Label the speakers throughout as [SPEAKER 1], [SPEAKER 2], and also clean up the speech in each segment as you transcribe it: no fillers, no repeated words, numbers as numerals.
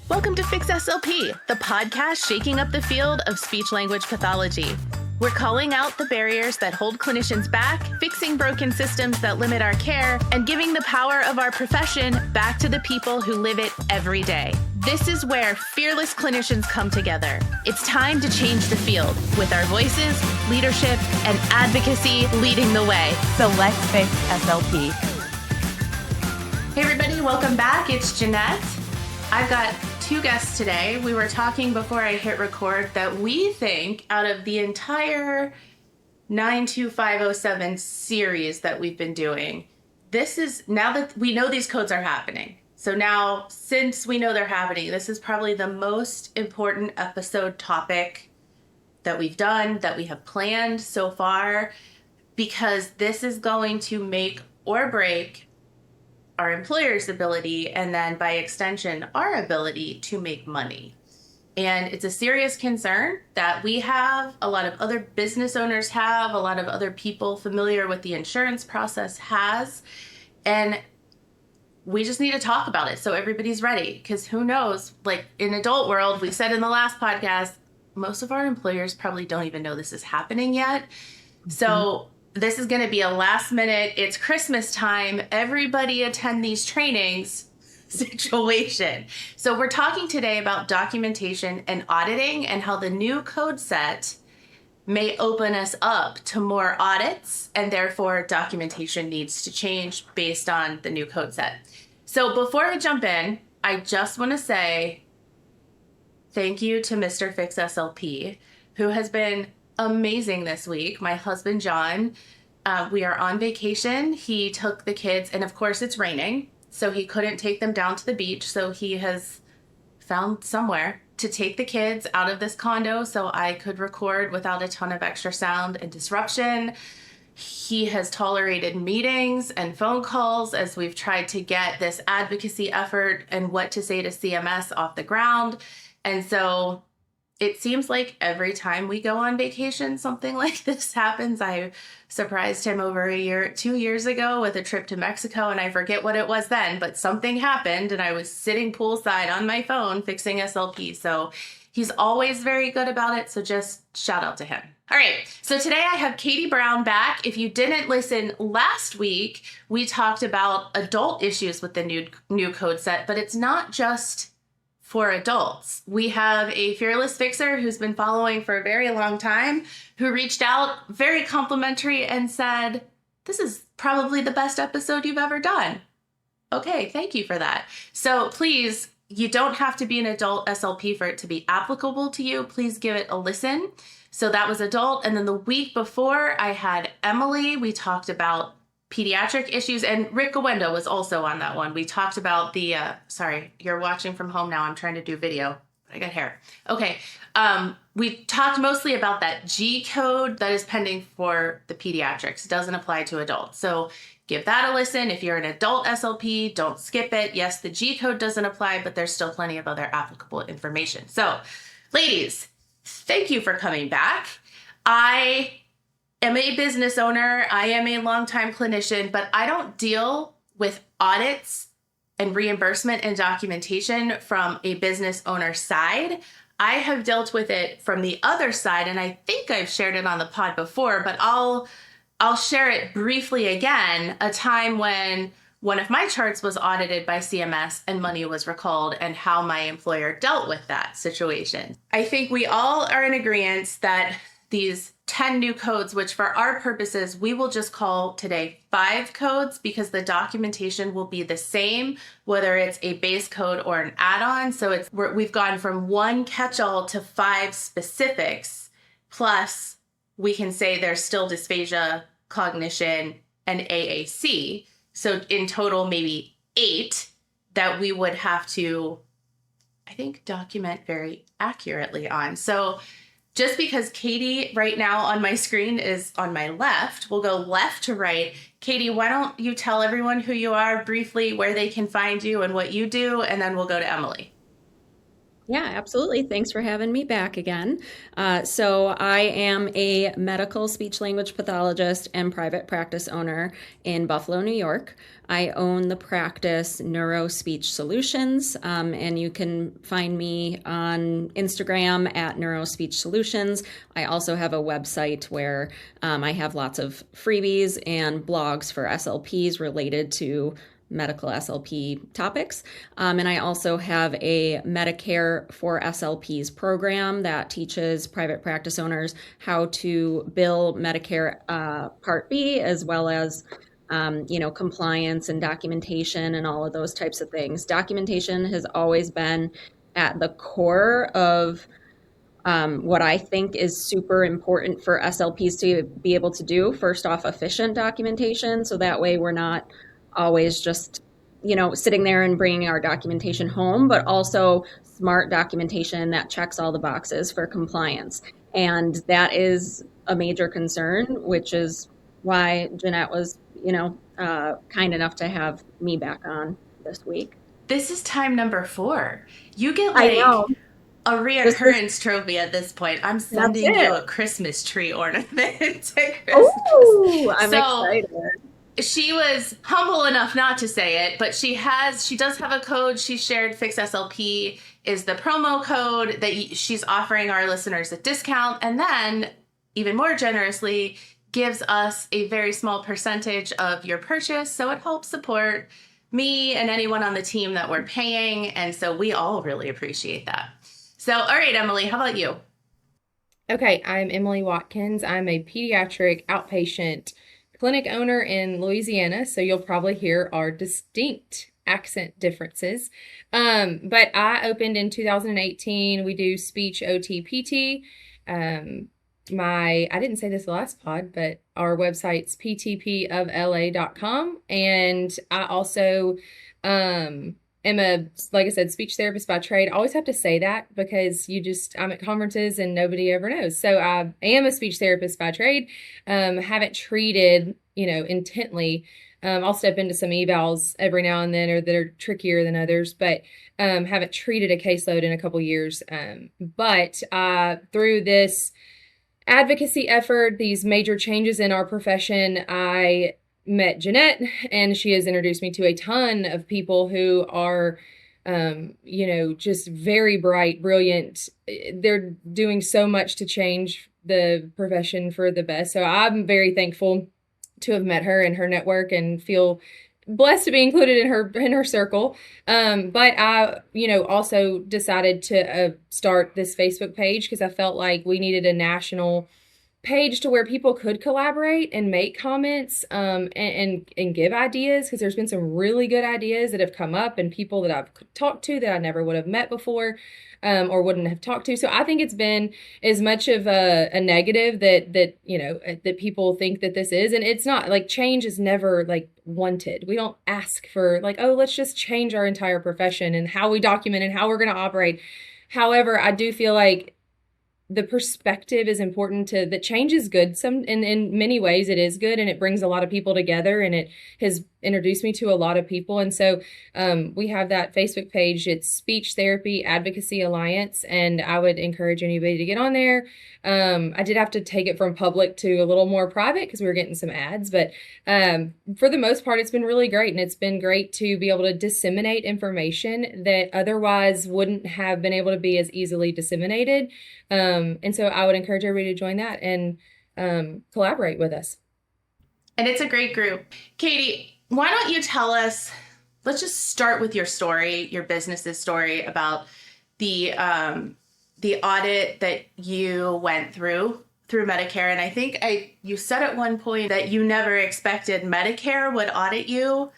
[SPEAKER 1] Welcome to Fix SLP, the podcast shaking up the field of speech-language pathology. We're calling out the barriers that hold clinicians back, fixing broken systems that limit our care, and giving the power of our profession back to the people who live it every day. This is where fearless clinicians come together. It's time to change the field with our voices, leadership, and advocacy leading the way.
[SPEAKER 2] So let's fix SLP.
[SPEAKER 1] Hey everybody, welcome back. It's Jeanette. I've got two guests today. We were talking before I hit record that we think out of the entire 92507 series that we've been doing, this is, now that we know these codes are happening. So now, since we know they're happening, this is probably the most important episode topic that we've done, that we have planned so far, because this is going to make or break our employer's ability, and then by extension, our ability to make money. And it's a serious concern that we have, a lot of other business owners have, a lot of other people familiar with the insurance process has, and we just need to talk about it so everybody's ready, because who knows, like in adult world, we said in the last podcast, most of our employers probably don't even know this is happening yet. So this is going to be a last minute, it's Christmas time, everybody attend these trainings situation. So we're talking today about documentation and auditing and how the new code set may open us up to more audits, and therefore documentation needs to change based on the new code set. So before I jump in, I just want to say thank you to Mr. Fix SLP, who has been amazing this week. My husband, John, we are on vacation. He took the kids, and of course it's raining, so he couldn't take them down to the beach. So he has found somewhere to take the kids out of this condo so I could record without a ton of extra sound and disruption. He has tolerated meetings and phone calls as we've tried to get this advocacy effort and what to say to CMS off the ground. And so it seems like every time we go on vacation, something like this happens. I surprised him over 2 years ago with a trip to Mexico, and I forget what it was then, but something happened, and I was sitting poolside on my phone fixing SLP. So he's always very good about it, so just shout out to him. All right, so today I have Katie Brown back. If you didn't listen last week, we talked about adult issues with the new code set, but it's not just for adults. We have a fearless fixer who's been following for a very long time, who reached out very complimentary and said, this is probably the best episode you've ever done. Okay, thank you for that. So please, you don't have to be an adult SLP for it to be applicable to you. Please give it a listen. So that was adult. And then the week before I had Emily, we talked about pediatric issues, and Rick Gawendo was also on that one. We talked about the, sorry, you're watching from home now. I'm trying to do video. I got hair. Okay. We talked mostly about that G code that is pending for the pediatrics. It doesn't apply to adults. So give that a listen. If you're an adult SLP, don't skip it. Yes, the G code doesn't apply, but there's still plenty of other applicable information. So ladies, thank you for coming back. I am a business owner. I am a longtime clinician, but I don't deal with audits and reimbursement and documentation from a business owner side. I have dealt with it from the other side, and I think I've shared it on the pod before, but I'll share it briefly again. A time when one of my charts was audited by CMS and money was recalled, and how my employer dealt with that situation. I think we all are in agreement that these 10 new codes, which for our purposes, we will just call today 5 codes, because the documentation will be the same, whether it's a base code or an add-on. So we've gone from 1 catch-all to 5 specifics, plus we can say there's still dysphagia, cognition, and AAC. So in total, maybe 8 that we would have to, I think, document very accurately on. So just because Katie right now on my screen is on my left, we'll go left to right. Katie, why don't you tell everyone who you are briefly, where they can find you and what you do, and then we'll go to Emily.
[SPEAKER 3] Yeah, absolutely. Thanks for having me back again. So I am a medical speech language pathologist and private practice owner in Buffalo, New York. I own the practice Neuro Speech Solutions, and you can find me on Instagram at Neuro Speech Solutions. I also have a website where I have lots of freebies and blogs for SLPs related to medical SLP topics. And I also have a Medicare for SLPs program that teaches private practice owners how to bill Medicare Part B, as well as compliance and documentation and all of those types of things. Documentation has always been at the core of what I think is super important for SLPs to be able to do. First off, efficient documentation, so that way we're not always just sitting there and bringing our documentation home, but also smart documentation that checks all the boxes for compliance. And that is a major concern, which is why Jeanette was kind enough to have me back on this week.
[SPEAKER 1] This is time number 4. You get
[SPEAKER 3] I know.
[SPEAKER 1] a reoccurrence trophy at this point. I'm sending you a Christmas tree ornament.
[SPEAKER 3] Oh, I'm excited.
[SPEAKER 1] She was humble enough not to say it, but she does have a code she shared. Fix SLP is the promo code that she's offering our listeners a discount, and then even more generously gives us a very small percentage of your purchase. So it helps support me and anyone on the team that we're paying. And so we all really appreciate that. So, all right, Emily, how about you?
[SPEAKER 4] Okay, I'm Emily Watkins. I'm a pediatric outpatient clinic owner in Louisiana, so you'll probably hear our distinct accent differences. But I opened in 2018. We do speech OT PT. I didn't say this last pod, but our website's ptpofla.com. And I also am like I said, speech therapist by trade. I always have to say that because I'm at conferences and nobody ever knows. So I am a speech therapist by trade. Haven't treated, intently. I'll step into some evals every now and then, or that are trickier than others, but haven't treated a caseload in a couple years. But through this advocacy effort, these major changes in our profession, I met Jeanette, and she has introduced me to a ton of people who are, just very bright, brilliant. They're doing so much to change the profession for the best. So I'm very thankful to have met her and her network and feel blessed to be included in her circle. But I, also decided to start this Facebook page because I felt like we needed a national page to where people could collaborate and make comments and give ideas, because there's been some really good ideas that have come up and people that I've talked to that I never would have met before or wouldn't have talked to. So I think it's been as much of a negative that people think that this is, and it's not. Like, change is never like wanted. We don't ask for like, oh, let's just change our entire profession and how we document and how we're going to operate. However, I do feel like the perspective is important. That change is good. In many ways it is good, and it brings a lot of people together, and it has introduced me to a lot of people. And so we have that Facebook page. It's Speech Therapy Advocacy Alliance, and I would encourage anybody to get on there. I did have to take it from public to a little more private because we were getting some ads, but for the most part, it's been really great. And it's been great to be able to disseminate information that otherwise wouldn't have been able to be as easily disseminated. And so I would encourage everybody to join that and collaborate with us.
[SPEAKER 1] And it's a great group. Katie, why don't you tell us, let's just start with your story, your business's story about the audit that you went through Medicare. And I think you said at one point that you never expected Medicare would audit you,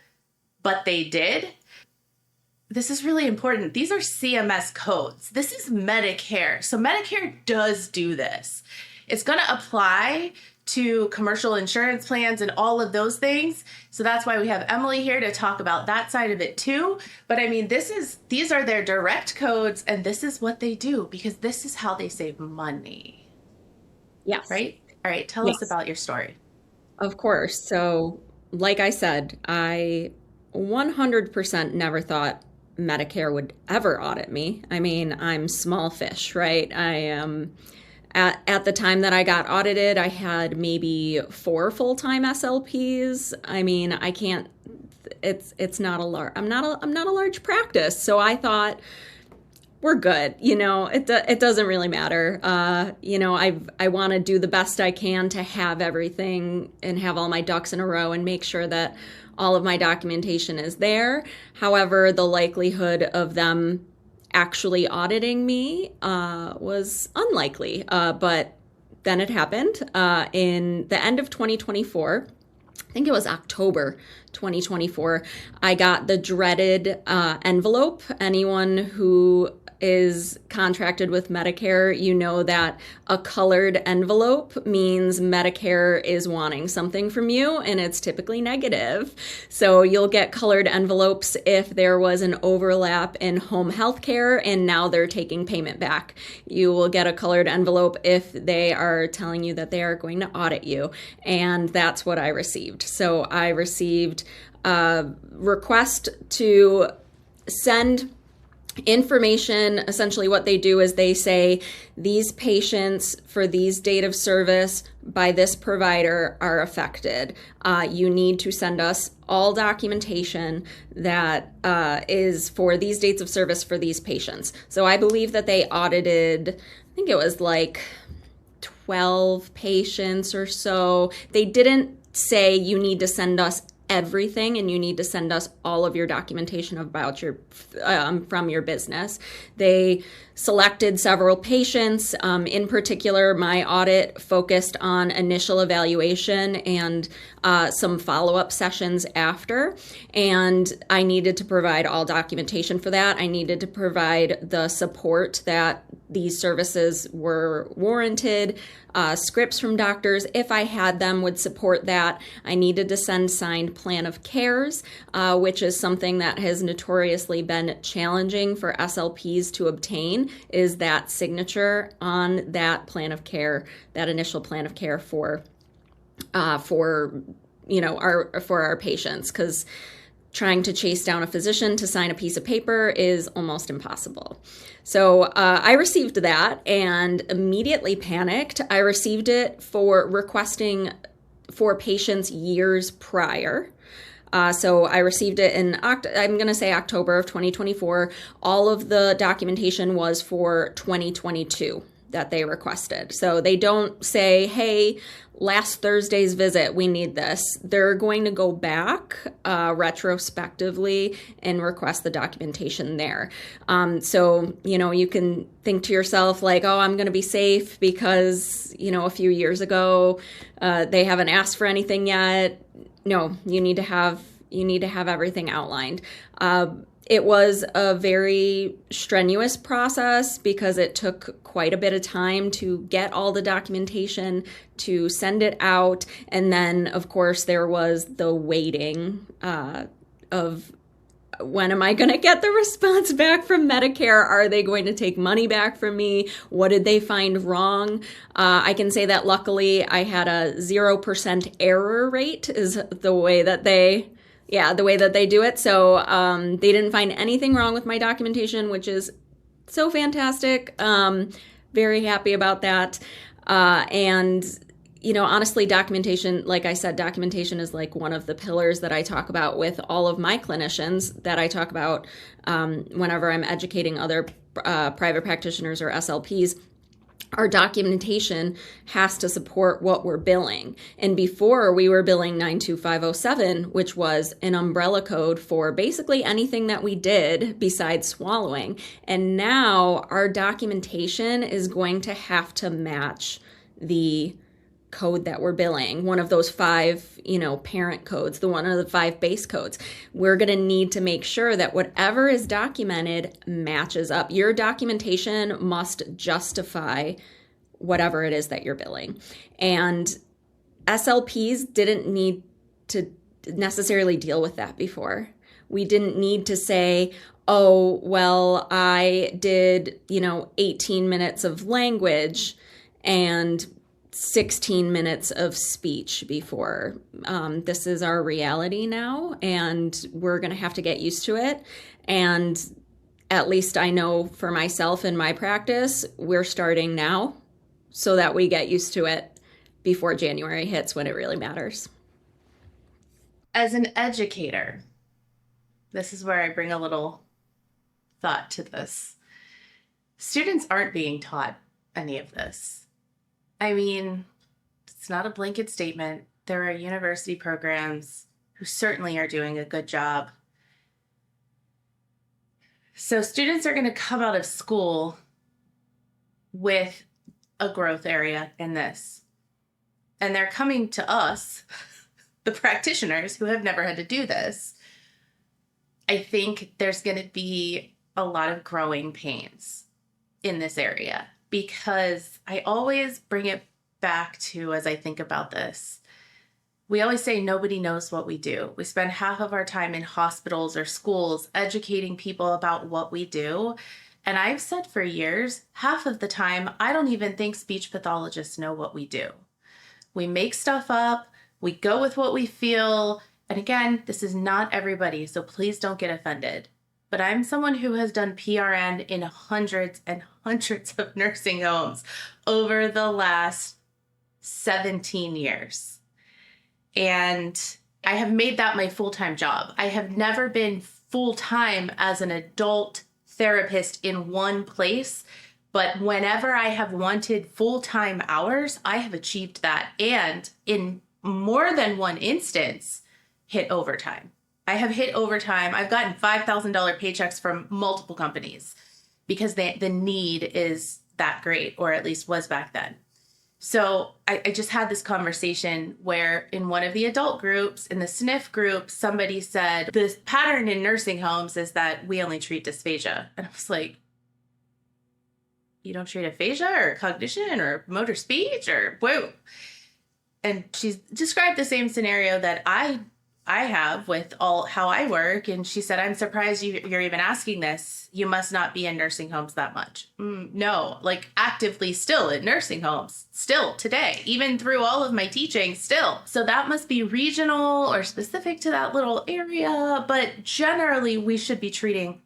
[SPEAKER 1] but they did. This is really important. These are CMS codes. This is Medicare. So Medicare does do this. It's going to apply to commercial insurance plans and all of those things. So that's why we have Emily here to talk about that side of it too. But I mean, these are their direct codes, and this is what they do because this is how they save money.
[SPEAKER 3] Yes.
[SPEAKER 1] Right? All right. Tell us about your story.
[SPEAKER 3] Of course. So like I said, I 100% never thought Medicare would ever audit me. I mean, I'm small fish, right? I am at the time that I got audited, I had maybe 4 full-time SLPs. I mean, I can't, it's not a large, I'm not a large practice. So I thought, we're good. It doesn't really matter. I want to do the best I can to have everything and have all my ducks in a row and make sure that all of my documentation is there. However, the likelihood of them actually auditing me was unlikely. But then it happened in the end of 2024. I think it was October 2024, I got the dreaded envelope. Anyone who is contracted with Medicare, you know that a colored envelope means Medicare is wanting something from you, and it's typically negative. So you'll get colored envelopes if there was an overlap in home health care and now they're taking payment back. You will get a colored envelope if they are telling you that they are going to audit you, and that's what I received. So I received a request to send information. Essentially what they do is they say these patients for these date of service by this provider are affected. You need to send us all documentation that is for these dates of service for these patients. So I believe that they audited, I think it was like 12 patients or so. They didn't say you need to send us everything and you need to send us all of your documentation about your from your business. They selected several patients. In particular, my audit focused on initial evaluation and some follow-up sessions after. And I needed to provide all documentation for that. I needed to provide the support that these services were warranted. Scripts from doctors, if I had them, would support that. I needed to send signed plan of cares, which is something that has notoriously been challenging for SLPs to obtain, is that signature on that plan of care, that initial plan of care for our patients, because trying to chase down a physician to sign a piece of paper is almost impossible. So I received that and immediately panicked. I received it for requesting for patients years prior. So I received it in, I'm going to say October of 2024. All of the documentation was for 2022 that they requested. So they don't say, hey, last Thursday's visit, we need this. They're going to go back retrospectively and request the documentation there. So, you can think to yourself like, oh, I'm going to be safe because, a few years ago, they haven't asked for anything yet. No, you need to have everything outlined. It was a very strenuous process because it took quite a bit of time to get all the documentation, to send it out. And then, of course, there was the waiting of when am I going to get the response back from Medicare? Are they going to take money back from me? What did they find wrong? I can say that luckily I had a 0% error rate is the way that they do it. So they didn't find anything wrong with my documentation, which is so fantastic. Very happy about that. And honestly, documentation, like I said, documentation is like one of the pillars that I talk about with all of my clinicians, that I talk about whenever I'm educating other private practitioners or SLPs. Our documentation has to support what we're billing. And before, we were billing 92507, which was an umbrella code for basically anything that we did besides swallowing. And now our documentation is going to have to match the code that we're billing, one of those 5, parent codes, one of the 5 base codes. We're going to need to make sure that whatever is documented matches up. Your documentation must justify whatever it is that you're billing. And SLPs didn't need to necessarily deal with that before. We didn't need to say, oh, well, I did, 18 minutes of language and 16 minutes of speech before. This is our reality now, and we're going to have to get used to it. And at least I know for myself in my practice, we're starting now so that we get used to it before January hits when it really matters.
[SPEAKER 1] As an educator, this is where I bring a little thought to this. Students aren't being taught any of this. I mean, it's not a blanket statement. There are university programs who certainly are doing a good job. So students are going to come out of school with a growth area in this. And they're coming to us, the practitioners who have never had to do this. I think there's going to be a lot of growing pains in this area, because I always bring it back to, as I think about this, we always say nobody knows what we do. We spend half of our time in hospitals or schools educating people about what we do. And I've said for years, half of the time, I don't even think speech pathologists know what we do. We make stuff up, we go with what we feel. And again, this is not everybody, so please don't get offended. But I'm someone who has done PRN in hundreds and hundreds of nursing homes over the last 17 years. And I have made that my full-time job. I have never been full-time as an adult therapist in one place, but whenever I have wanted full-time hours, I have achieved that. And in more than one instance, hit overtime. I have hit overtime. I've gotten $5,000 paychecks from multiple companies because the need is that great, or at least was back then. So I just had this conversation where in one of the adult groups, in the SNF group, somebody said, the pattern in nursing homes is that we only treat dysphagia. And I was like, you don't treat aphasia or cognition or motor speech or whoa. And she described the same scenario that I have with all how I work. And she said, I'm surprised you're even asking this. You must not be in nursing homes that much. No, like actively still in nursing homes, still today, even through all of my teaching still. So that must be regional or specific to that little area. But generally, we should be treating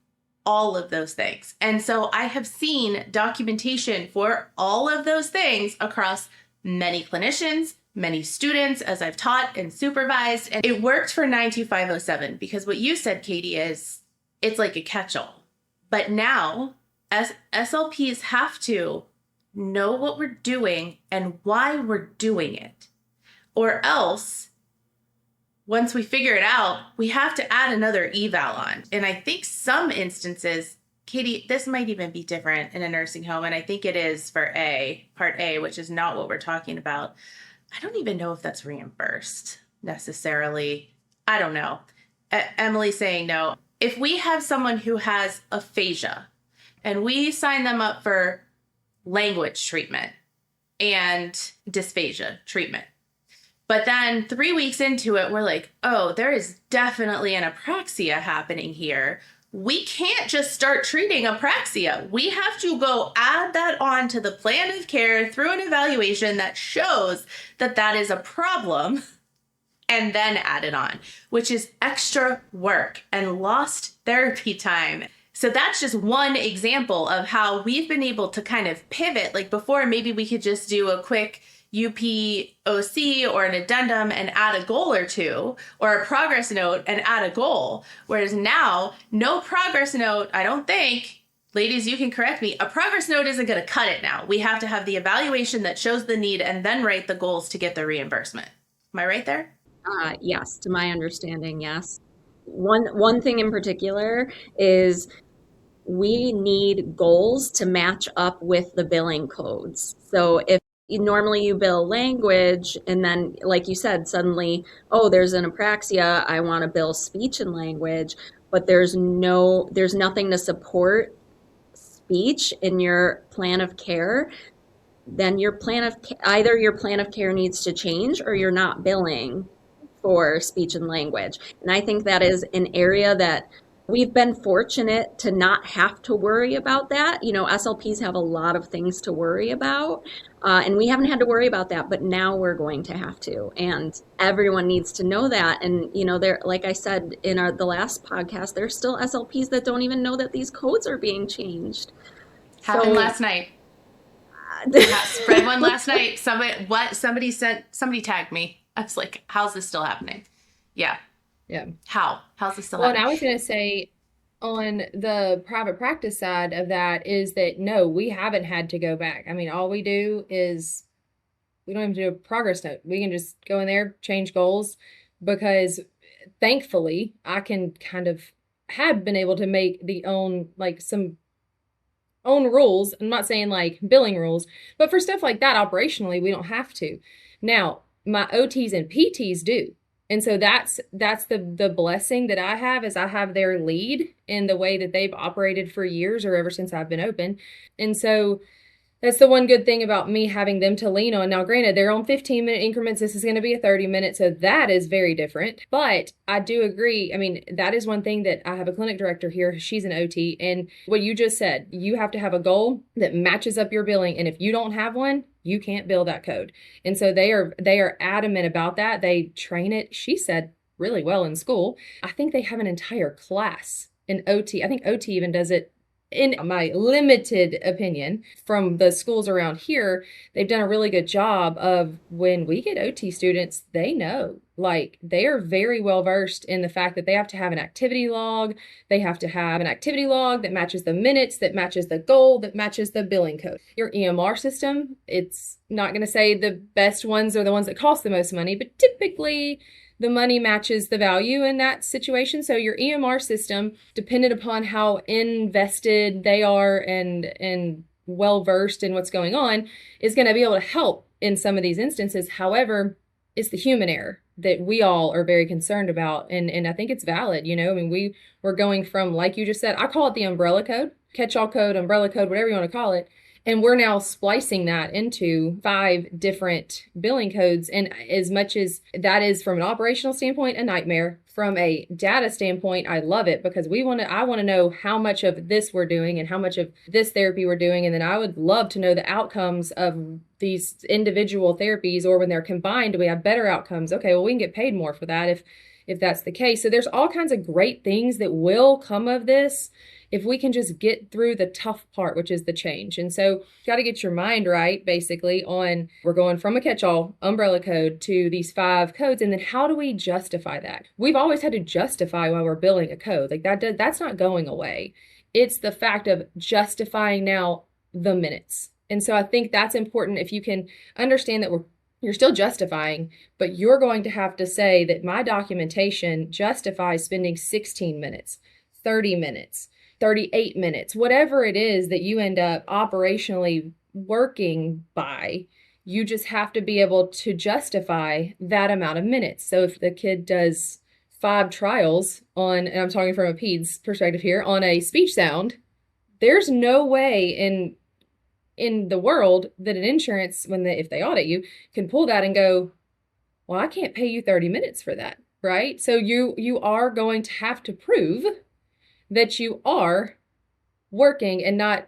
[SPEAKER 1] all of those things. And so I have seen documentation for all of those things across many clinicians, many students, as I've taught and supervised. And it worked for 92507 because what you said, Katie, is it's like a catch-all. But now, as SLPs have to know what we're doing and why we're doing it. Or else, once we figure it out, we have to add another eval on. And I think some instances, Katie, this might even be different in a nursing home. And I think it is for Part A, which is not what we're talking about. I don't even know if that's reimbursed necessarily. I don't know. Emily saying no. If we have someone who has aphasia and we sign them up for language treatment and dysphagia treatment, but then 3 weeks into it, we're like, oh, there is definitely an apraxia happening here. We can't just start treating apraxia. We have to go add that on to the plan of care through an evaluation that shows that that is a problem and then add it on, which is extra work and lost therapy time. So that's just one example of how we've been able to kind of pivot. Like before, maybe we could just do a quick UPOC or an addendum and add a goal or two, or a progress note and add a goal. Whereas now, no progress note, I don't think, ladies, you can correct me, a progress note isn't going to cut it now. We have to have the evaluation that shows the need and then write the goals to get the reimbursement. Am I right there?
[SPEAKER 3] Yes, to my understanding, yes. One thing in particular is we need goals to match up with the billing codes. So if normally you bill language and then, like you said, suddenly, oh, there's an apraxia, I want to bill speech and language, but there's nothing to support speech in your plan of care, then either your plan of care needs to change or you're not billing for speech and language. And I think that is an area that we've been fortunate to not have to worry about that. You know, SLPs have a lot of things to worry about, and we haven't had to worry about that, but now we're going to have to, and everyone needs to know that. And you know, there, like I said in the last podcast, there's still SLPs that don't even know that these codes are being changed.
[SPEAKER 1] Happened last night. Spread one last night. Somebody tagged me. I was like, how's this still happening? Yeah.
[SPEAKER 4] Yeah.
[SPEAKER 1] How's this still
[SPEAKER 4] Well, and
[SPEAKER 1] happening?
[SPEAKER 4] I was going to say on the private practice side of that is that no, we haven't had to go back. I mean, all we do is we don't even do a progress note. We can just go in there, change goals, because thankfully I can kind of have been able to make some own rules. I'm not saying like billing rules, but for stuff like that, operationally, we don't have to. Now, my OTs and PTs do. And so that's the blessing that I have, is I have their lead in the way that they've operated for years or ever since I've been open. And so that's the one good thing about me having them to lean on. Now, granted, they're on 15-minute increments. This is going to be a 30-minute, so that is very different. But I do agree. I mean, that is one thing that I have a clinic director here. She's an OT. And what you just said, you have to have a goal that matches up your billing. And if you don't have one, you can't bill that code. And so they are adamant about that. They train it, she said, really well in school. I think they have an entire class in OT. I think OT even does it. In my limited opinion, from the schools around here, they've done a really good job of, when we get OT students, they know, like, they are very well versed in the fact that they have to have an activity log. They have to have an activity log that matches the minutes, that matches the goal, that matches the billing code. Your EMR system, it's not going to say the best ones are the ones that cost the most money, but typically the money matches the value in that situation. So your EMR system, dependent upon how invested they are and well-versed in what's going on, is going to be able to help in some of these instances. However, it's the human error that we all are very concerned about. And I think it's valid. You know, I mean, we're going from, like you just said, I call it the umbrella code, catch-all code, umbrella code, whatever you want to call it. And we're now splicing that into 5 different billing codes. And as much as that is, from an operational standpoint, a nightmare, from a data standpoint, I love it, because I want to know how much of this we're doing and how much of this therapy we're doing. And then I would love to know the outcomes of these individual therapies, or when they're combined, do we have better outcomes? Okay, well, we can get paid more for that if that's the case. So there's all kinds of great things that will come of this, if we can just get through the tough part, which is the change. And so you got to get your mind right, basically, on, we're going from a catch-all umbrella code to these 5 codes. And then how do we justify that? We've always had to justify why we're billing a code. Like that's not going away. It's the fact of justifying now the minutes. And so I think that's important. If you can understand that you're still justifying, but you're going to have to say that my documentation justifies spending 16 minutes, 30 minutes, 38 minutes, whatever it is that you end up operationally working by, you just have to be able to justify that amount of minutes. So if the kid does 5 trials on, and I'm talking from a PEDS perspective here, on a speech sound, there's no way in the world that an insurance, if they audit you, can pull that and go, well, I can't pay you 30 minutes for that, right? So you are going to have to prove that you are working and not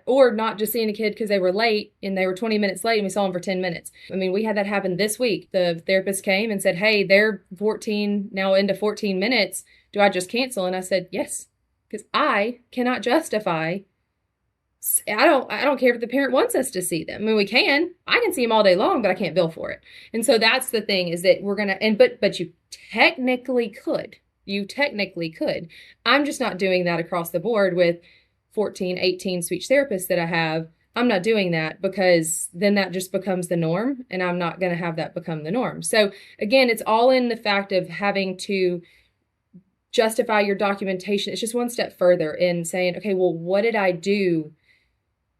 [SPEAKER 4] just seeing a kid because they were late and they were 20 minutes late and we saw them for 10 minutes. I mean, we had that happen this week. The therapist came and said, hey, they're 14, now into 14 minutes. Do I just cancel? And I said, yes, because I cannot justify. I don't care if the parent wants us to see them. I mean, I can see them all day long, but I can't bill for it. And so that's the thing, is that we're going to, but you technically could. I'm just not doing that across the board with 14, 18 speech therapists that I have. I'm not doing that, because then that just becomes the norm, and I'm not going to have that become the norm. So again, it's all in the fact of having to justify your documentation. It's just one step further in saying, okay, well, what did I do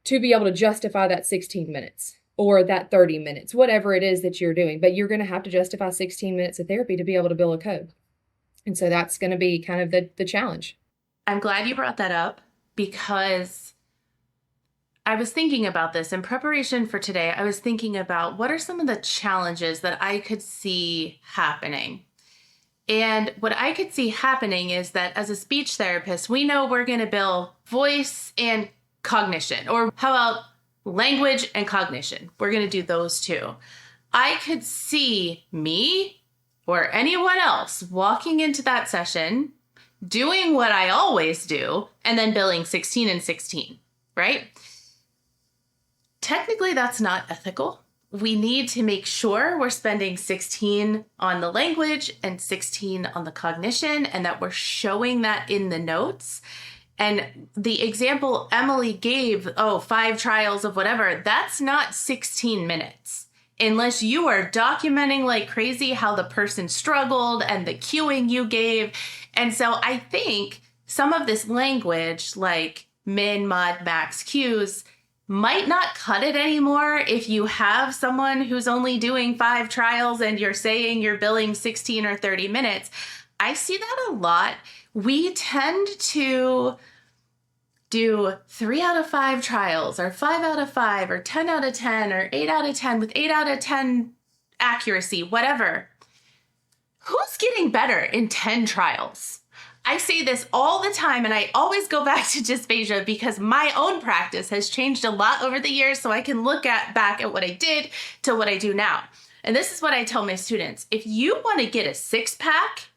[SPEAKER 4] to be able to justify that 16 minutes or that 30 minutes, whatever it is that you're doing. But you're going to have to justify 16 minutes of therapy to be able to bill a code. And so that's going to be kind of the challenge.
[SPEAKER 1] I'm glad you brought that up, because I was thinking about this in preparation for today. I was thinking about what are some of the challenges that I could see happening. And what I could see happening is that as a speech therapist, we know we're going to bill voice and cognition, or how about language and cognition? We're going to do those two. I could see me or anyone else walking into that session, doing what I always do, and then billing 16 and 16, right? Technically, that's not ethical. We need to make sure we're spending 16 on the language and 16 on the cognition, and that we're showing that in the notes. And the example Emily gave, 5 trials of whatever, that's not 16 minutes. Unless you are documenting like crazy how the person struggled and the cueing you gave. And so I think some of this language, like min, mod, max cues, might not cut it anymore if you have someone who's only doing 5 trials and you're saying you're billing 16 or 30 minutes. I see that a lot. We tend to do 3 out of 5 trials, or 5 out of 5, or 10 out of 10, or 8 out of 10 with 8 out of 10 accuracy, whatever. Who's getting better in 10 trials? I say this all the time, and I always go back to dysphagia because my own practice has changed a lot over the years, so I can look back at what I did to what I do now. And this is what I tell my students. If you want to get a 6-pack,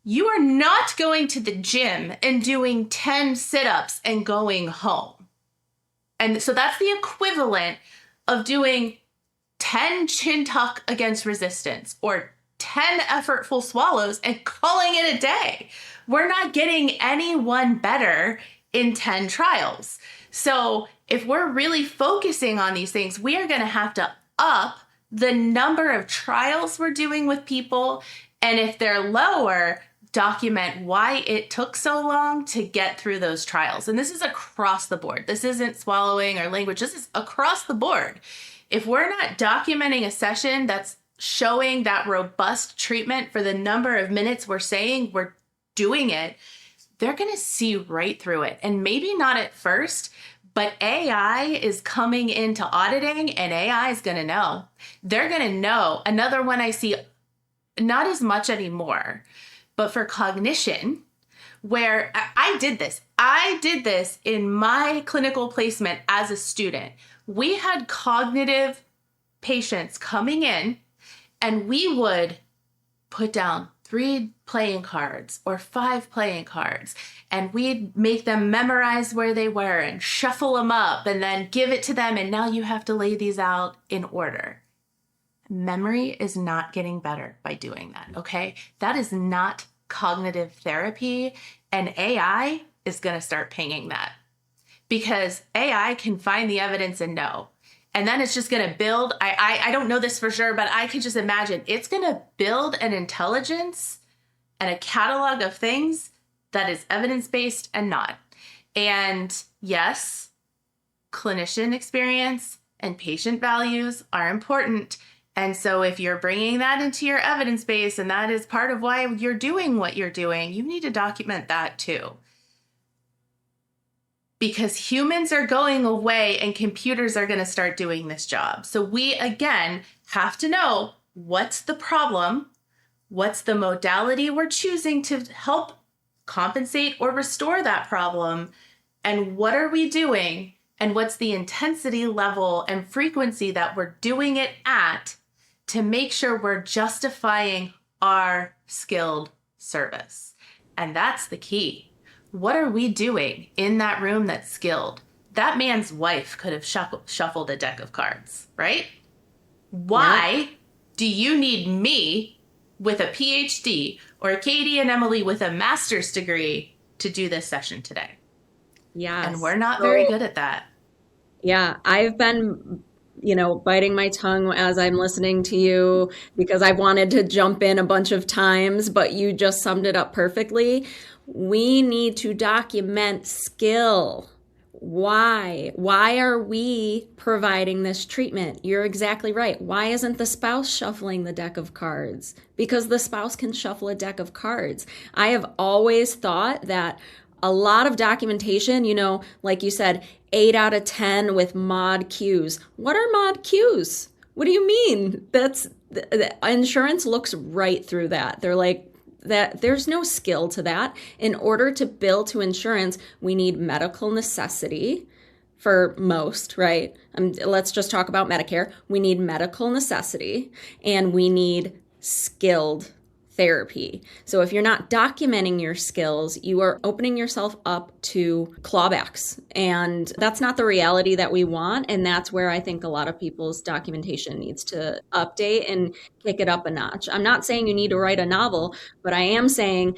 [SPEAKER 1] you are not going to the gym and doing 10 sit-ups and going home. And so that's the equivalent of doing 10 chin tuck against resistance or 10 effortful swallows and calling it a day. We're not getting anyone better in 10 trials. So if we're really focusing on these things, we are going to have to up the number of trials we're doing with people. And if they're lower, document why it took so long to get through those trials. And this is across the board. This isn't swallowing or language. This is across the board. If we're not documenting a session that's showing that robust treatment for the number of minutes we're saying we're doing it, they're going to see right through it. And maybe not at first, but AI is coming into auditing, and AI is going to know. They're going to know. Another one I see, not as much anymore, but for cognition, where I did this. I did this in my clinical placement as a student. We had cognitive patients coming in, and we would put down 3 playing cards or 5 playing cards, and we'd make them memorize where they were and shuffle them up and then give it to them. And now you have to lay these out in order. Memory is not getting better by doing that, okay? That is not cognitive therapy, and AI is going to start pinging that because AI can find the evidence and know. And then it's just going to build, I don't know this for sure, but I can just imagine it's going to build an intelligence and a catalog of things that is evidence-based and not. And yes, clinician experience and patient values are important. And so if you're bringing that into your evidence base, and that is part of why you're doing what you're doing, you need to document that too. Because humans are going away and computers are going to start doing this job. So we, again, have to know what's the problem, what's the modality we're choosing to help compensate or restore that problem, and what are we doing, and what's the intensity level and frequency that we're doing it at to make sure we're justifying our skilled service. And that's the key. What are we doing in that room that's skilled? That man's wife could have shuffled a deck of cards, right? Why do you need me with a PhD or Katie and Emily with a master's degree to do this session today?
[SPEAKER 3] Yes.
[SPEAKER 1] And we're not very good at that.
[SPEAKER 3] Yeah, I've been, biting my tongue as I'm listening to you because I've wanted to jump in a bunch of times, but you just summed it up perfectly. We need to document skill. Why? Why are we providing this treatment? You're exactly right. Why isn't the spouse shuffling the deck of cards? Because the spouse can shuffle a deck of cards. I have always thought that a lot of documentation, like you said, 8 out of 10 with mod cues. What are mod cues? What do you mean? the insurance looks right through that. They're like, that there's no skill to that. In order to bill to insurance, we need medical necessity for most, right? Let's just talk about Medicare. We need medical necessity and we need skilled therapy. So if you're not documenting your skills, you are opening yourself up to clawbacks. And that's not the reality that we want. And that's where I think a lot of people's documentation needs to update and kick it up a notch. I'm not saying you need to write a novel, but I am saying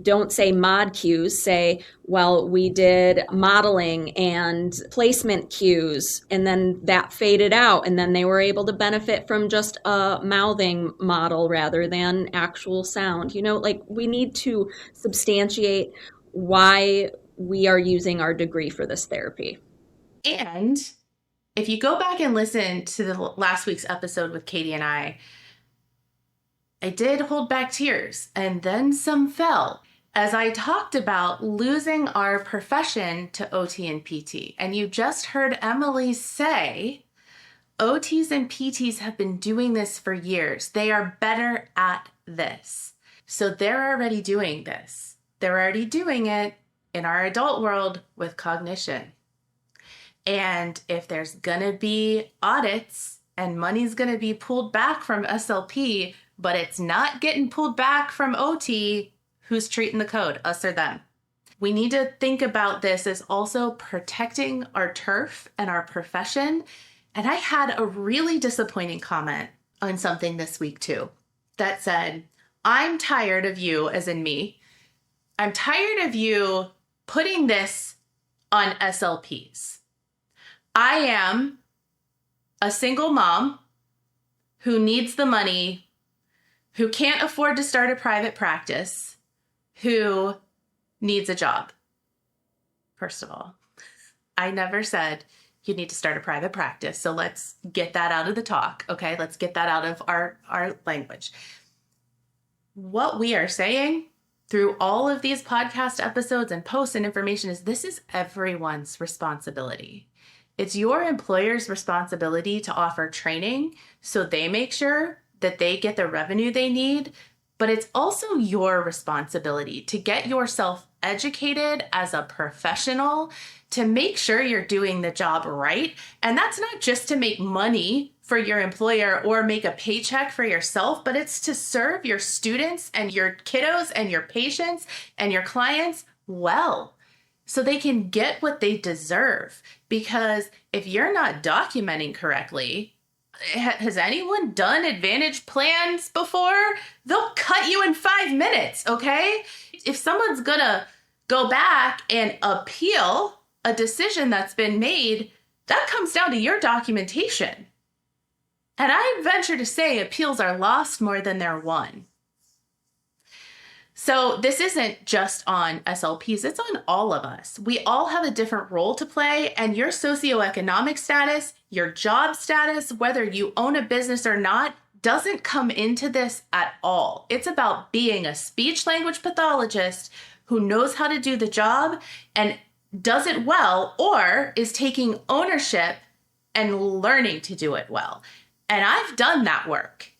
[SPEAKER 3] don't say mod cues, say, well, we did modeling and placement cues, and then that faded out, and then they were able to benefit from just a mouthing model rather than actual sound. Like we need to substantiate why we are using our degree for this therapy.
[SPEAKER 1] And if you go back and listen to the last week's episode with Katie and I did hold back tears and then some fell as I talked about losing our profession to OT and PT. And you just heard Emily say, OTs and PTs have been doing this for years. They are better at this. So they're already doing this. They're already doing it in our adult world with cognition. And if there's gonna be audits and money's gonna be pulled back from SLP, but it's not getting pulled back from OT, who's treating the code, us or them? We need to think about this as also protecting our turf and our profession. And I had a really disappointing comment on something this week too that said, I'm tired of you, as in me, I'm tired of you putting this on SLPs. I am a single mom who needs the money, who can't afford to start a private practice, who needs a job. First of all, I never said you need to start a private practice. So let's get that out of the talk, okay? Let's get that out of our language. What we are saying through all of these podcast episodes and posts and information is this is everyone's responsibility. It's your employer's responsibility to offer training so they make sure that they get the revenue they need, but it's also your responsibility to get yourself educated as a professional to make sure you're doing the job right. And that's not just to make money for your employer or make a paycheck for yourself, but it's to serve your students and your kiddos and your patients and your clients well, so they can get what they deserve. Because if you're not documenting correctly, has anyone done Advantage plans before? They'll cut you in 5 minutes, okay? If someone's gonna go back and appeal a decision that's been made, that comes down to your documentation. And I venture to say appeals are lost more than they're won. So this isn't just on SLPs, it's on all of us. We all have a different role to play, and your socioeconomic status, your job status, whether you own a business or not, doesn't come into this at all. It's about being a speech language pathologist who knows how to do the job and does it well, or is taking ownership and learning to do it well. And I've done that work.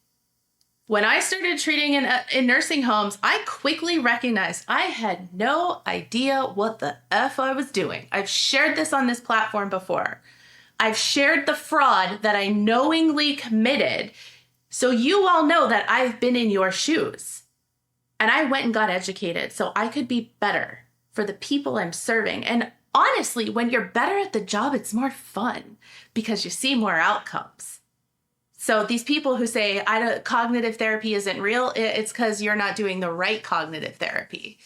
[SPEAKER 1] When I started treating in nursing homes, I quickly recognized I had no idea what the F I was doing. I've shared this on this platform before. I've shared the fraud that I knowingly committed, so you all know that I've been in your shoes. And I went and got educated so I could be better for the people I'm serving. And honestly, when you're better at the job, it's more fun because you see more outcomes. So these people who say cognitive therapy isn't real, it's because you're not doing the right cognitive therapy.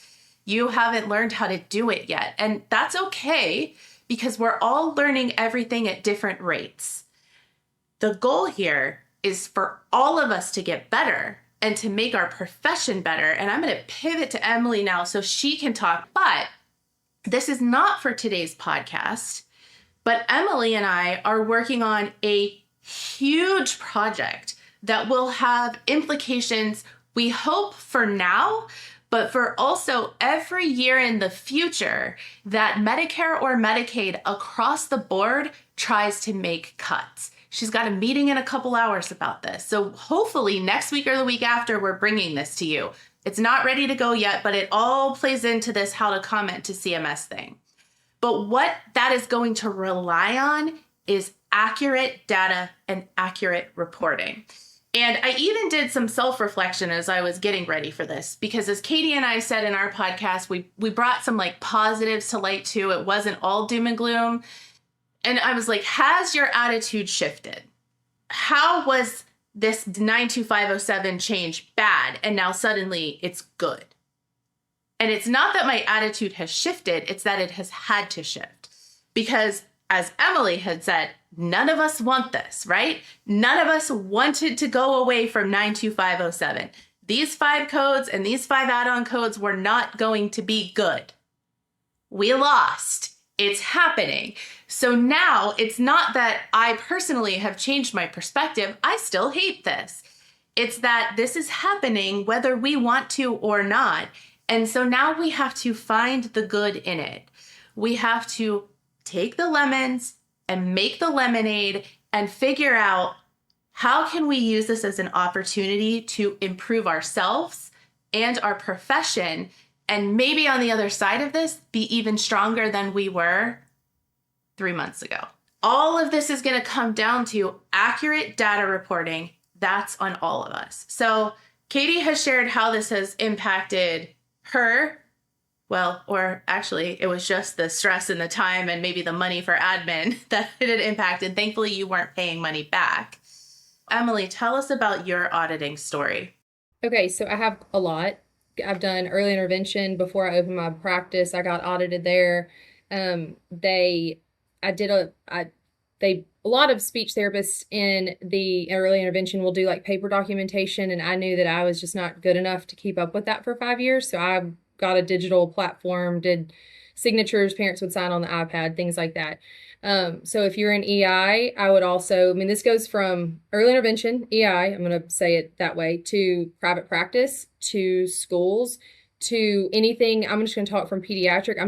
[SPEAKER 1] You haven't learned how to do it yet. And that's okay because we're all learning everything at different rates. The goal here is for all of us to get better and to make our profession better. And I'm going to pivot to Emily now so she can talk. But this is not for today's podcast. But Emily and I are working on a huge project that will have implications, we hope, for now, but for also every year in the future that Medicare or Medicaid across the board tries to make cuts. She's got a meeting in a couple hours about this. So hopefully next week or the week after, we're bringing this to you. It's not ready to go yet, but it all plays into this how to comment to CMS thing. But what that is going to rely on is accurate data and accurate reporting. And I even did some self-reflection as I was getting ready for this, because as Katie and I said in our podcast, we brought some like positives to light too. It wasn't all doom and gloom. And I was like, has your attitude shifted? How was this 92507 change bad and now suddenly it's good? And it's not that my attitude has shifted, it's that it has had to shift. Because as Emily had said, none of us want this, right? None of us wanted to go away from 92507. These 5 codes and these 5 add-on codes were not going to be good. We lost. It's happening. So now it's not that I personally have changed my perspective. I still hate this. It's that this is happening whether we want to or not. And so now we have to find the good in it. We have to take the lemons and make the lemonade and figure out how can we use this as an opportunity to improve ourselves and our profession, and maybe on the other side of this, be even stronger than we were 3 months ago. All of this is going to come down to accurate data reporting. That's on all of us. So Katie has shared how this has impacted her. Well, or actually, it was just the stress and the time and maybe the money for admin that it had impacted. Thankfully, you weren't paying money back. Emily, tell us about your auditing story.
[SPEAKER 4] Okay, so I have a lot. I've done early intervention before I opened my practice. I got audited there. A lot of speech therapists in the early intervention will do like paper documentation, and I knew that I was just not good enough to keep up with that for 5 years. So I got a digital platform, did signatures, parents would sign on the iPad, things like that. So if you're in EI, I would also, this goes from early intervention, EI, I'm going to say it that way, to private practice, to schools, to anything. I'm just going to talk from pediatric.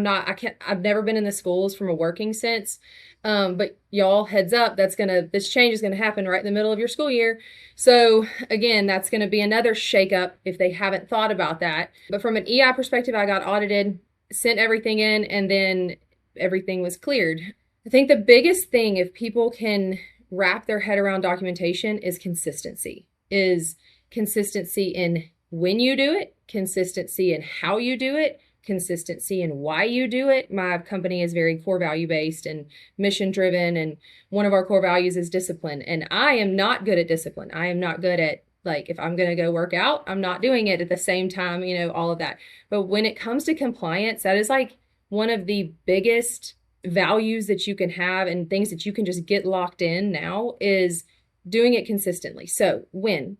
[SPEAKER 4] I've never been in the schools from a working sense. But y'all, heads up, this change is going to happen right in the middle of your school year. So again, that's going to be another shakeup if they haven't thought about that. But from an EI perspective, I got audited, sent everything in, and then everything was cleared. I think the biggest thing, if people can wrap their head around documentation, is consistency in when you do it, consistency in how you do it, consistency in why you do it. My company is very core value based and mission driven, and one of our core values is discipline. And I am not good at discipline. I am not good at, like, if I'm going to go work out, I'm not doing it at the same time, all of that. But when it comes to compliance, that is like one of the biggest values that you can have, and things that you can just get locked in now, is doing it consistently. So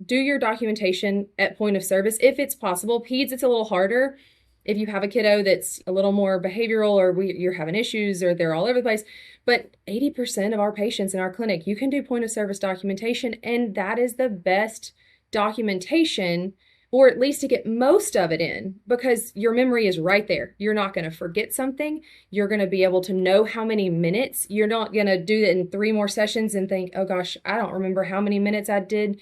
[SPEAKER 4] do your documentation at point of service if it's possible. Peds, it's a little harder. If you have a kiddo that's a little more behavioral, or you're having issues, or they're all over the place. But 80% of our patients in our clinic, you can do point of service documentation, and that is the best documentation, or at least to get most of it in, because your memory is right there. You're not going to forget something. You're going to be able to know how many minutes. You're not going to do it in 3 more sessions and think, oh gosh, I don't remember how many minutes I did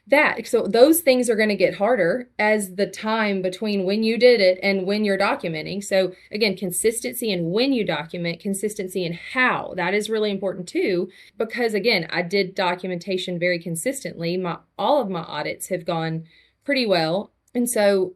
[SPEAKER 4] that. So those things are going to get harder as the time between when you did it and when you're documenting. So again, consistency in when you document, consistency in how. That is really important too, because again, I did documentation very consistently. All of my audits have gone pretty well. And so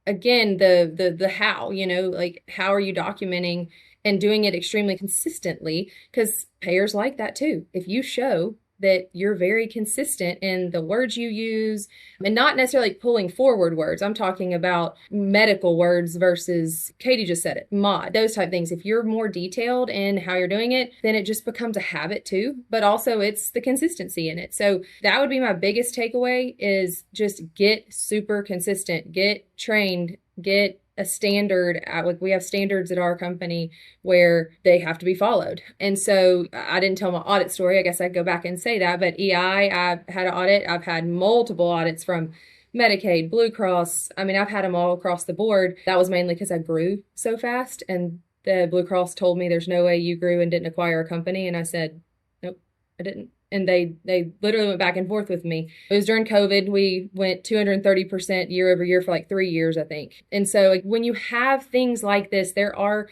[SPEAKER 4] again, the how, like, how are you documenting and doing it extremely consistently? Because payers like that too. If you show that you're very consistent in the words you use, and not necessarily pulling forward words. I'm talking about medical words versus, Katie just said it, those type things. If you're more detailed in how you're doing it, then it just becomes a habit too, but also it's the consistency in it. So that would be my biggest takeaway, is just get super consistent, get trained, get a standard. Like, we have standards at our company where they have to be followed. And so I didn't tell my audit story. I guess I'd go back and say that. But EI, I've had an audit. I've had multiple audits from Medicaid, Blue Cross. I mean, I've had them all across the board. That was mainly because I grew so fast, and the Blue Cross told me there's no way you grew and didn't acquire a company. And I said, nope, I didn't. And they literally went back and forth with me. It was during COVID. We went 230% year over year for like 3 years, I think. And so like when you have things like this, there are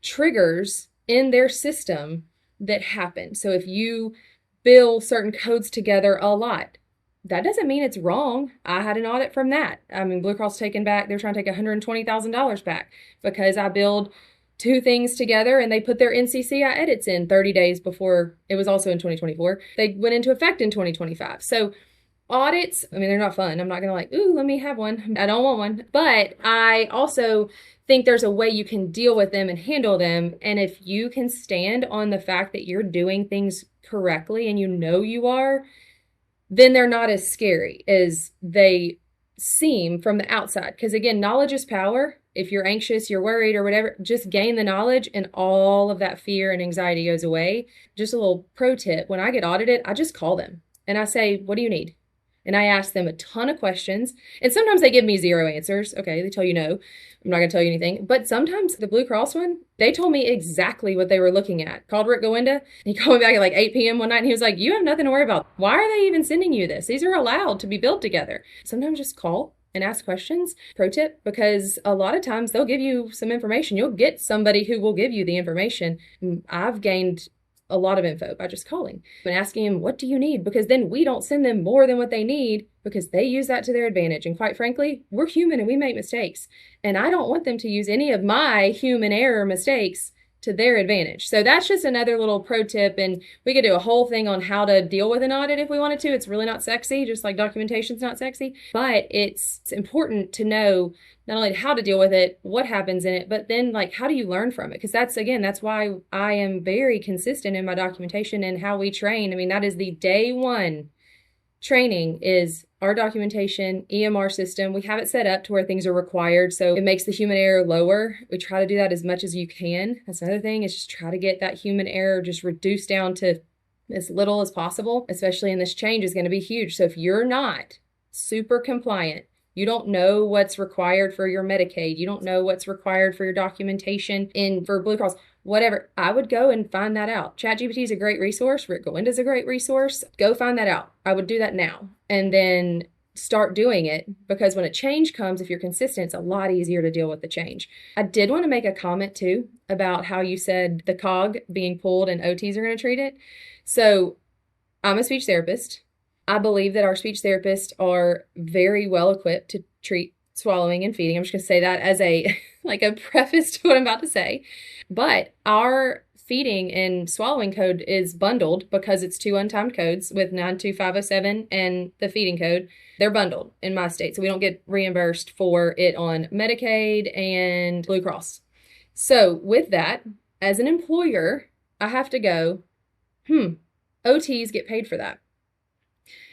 [SPEAKER 4] triggers in their system that happen. So if you bill certain codes together a lot, that doesn't mean it's wrong. I had an audit from that. I mean, Blue Cross taken back, they're trying to take $120,000 back because I billed 2 things together and they put their NCCI edits in 30 days before. It was also in 2024. They went into effect in 2025. So audits, I mean, they're not fun. I'm not going to like, ooh, let me have one. I don't want one. But I also think there's a way you can deal with them and handle them. And if you can stand on the fact that you're doing things correctly and you know you are, then they're not as scary as they seem from the outside. Because again, knowledge is power. If you're anxious, you're worried or whatever, just gain the knowledge and all of that fear and anxiety goes away. Just a little pro tip. When I get audited, I just call them and I say, what do you need? And I ask them a ton of questions. And sometimes they give me 0 answers. Okay, they tell you no. I'm not going to tell you anything. But sometimes the Blue Cross one, they told me exactly what they were looking at. Called Rick Goinda. He called me back at like 8 p.m. one night and he was like, you have nothing to worry about. Why are they even sending you this? These are allowed to be built together. Sometimes just call and ask questions. Pro tip, because a lot of times they'll give you some information. You'll get somebody who will give you the information. I've gained a lot of info by just calling and asking them, what do you need? Because then we don't send them more than what they need because they use that to their advantage. And quite frankly, we're human and we make mistakes. And I don't want them to use any of my human error mistakes to their advantage. So that's just another little pro tip. And we could do a whole thing on how to deal with an audit if we wanted to. It's really not sexy, just like documentation's not sexy, but it's important to know not only how to deal with it, what happens in it, but then like, how do you learn from it? Because that's why I am very consistent in my documentation and how we train. I mean, that is the day one training is our documentation, EMR system. We have it set up to where things are required. So it makes the human error lower. We try to do that as much as you can. That's another thing is just try to get that human error just reduced down to as little as possible, especially in this change is going to be huge. So if you're not super compliant, you don't know what's required for your Medicaid, you don't know what's required for your documentation for Blue Cross, whatever, I would go and find that out. ChatGPT is a great resource. Rick Goinda is a great resource. Go find that out. I would do that now and then start doing it, because when a change comes, if you're consistent, it's a lot easier to deal with the change. I did want to make a comment too about how you said the cog being pulled and OTs are going to treat it. So I'm a speech therapist. I believe that our speech therapists are very well equipped to treat swallowing and feeding. I'm just going to say that as a like a preface to what I'm about to say. But our feeding and swallowing code is bundled because it's 2 untimed codes with 92507 and the feeding code. They're bundled in my state, so we don't get reimbursed for it on Medicaid and Blue Cross. So with that, as an employer, I have to go, OTs get paid for that.